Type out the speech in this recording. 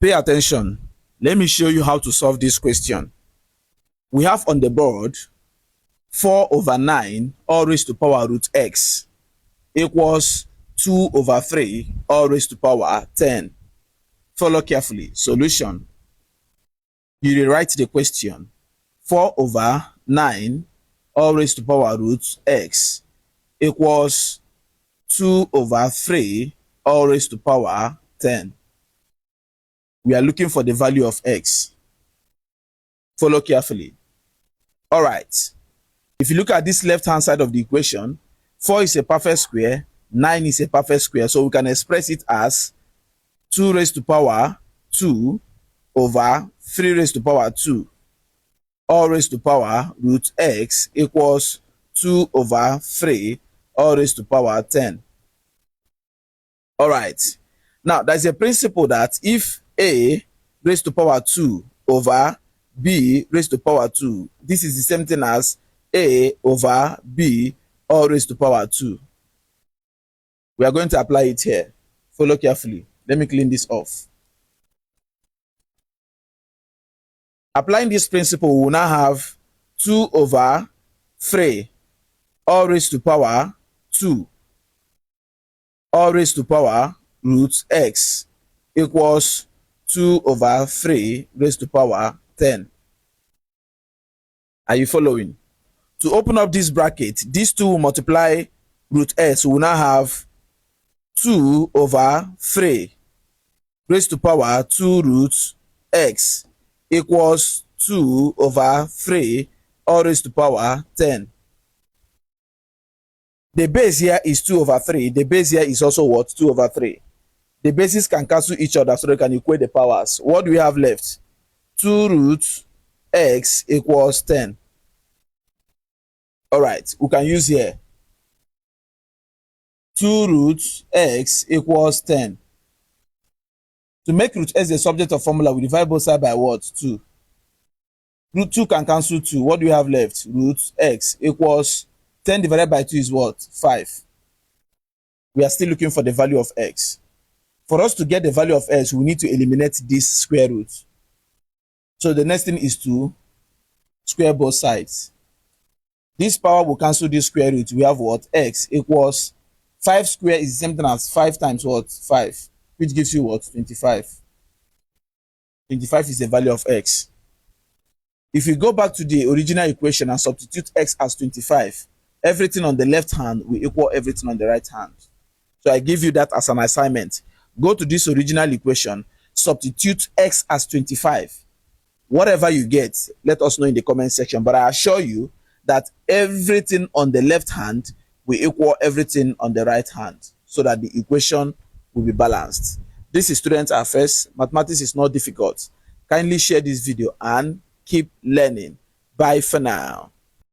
Pay attention. Let me show you how to solve this question. We have on the board 4 over 9 all raised to power root x equals 2 over 3 all raised to power 10. Follow carefully. Solution. You rewrite the question. 4 over 9 all raised to power root x equals 2 over 3 all raised to power 10. We are looking for the value of x. Follow carefully. All right. If you look at this left-hand side of the equation, 4 is a perfect square, 9 is a perfect square, so we can express it as 2 raised to power 2 over 3 raised to power 2 all raised to power root x equals 2 over 3 all raised to power 10. All right. Now, there's a principle that if a raised to power 2 over b raised to power 2, this is the same thing as a over b all raised to power 2. We are going to apply it here. Follow carefully. Let me clean this off. Applying this principle, we will now have 2 over 3 all raised to power 2 all raised to power root x equals 2 over 3 raised to power 10. Are you following? To open up this bracket, these two will multiply root x. We will now have 2 over 3 raised to power 2 root x equals 2 over 3 all raised to power 10. The base here is 2 over 3. The base here is also what? 2 over 3. The bases can cancel each other so they can equate the powers. What do we have left? 2 root x equals 10. All right, we can use here 2 root x equals 10. To make root x the subject of formula, we divide both sides by what? 2. Root 2 can cancel 2. What do we have left? Root x equals 10 divided by 2 is what? 5. We are still looking for the value of x. For us to get the value of x, we need to eliminate this square root. So the next thing is to square both sides. This power will cancel this square root. We have what? X equals 5 square is the same thing as 5 times what? 5, which gives you what? 25. 25 is the value of x. If you go back to the original equation and substitute x as 25, everything on the left hand will equal everything on the right hand. So I give you that as an assignment. Go to this original equation, substitute x as 25. Whatever you get, let us know in the comment section. But I assure you that everything on the left hand will equal everything on the right hand so that the equation will be balanced. This is Student Affairs. Mathematics is not difficult. Kindly share this video and keep learning. Bye for now.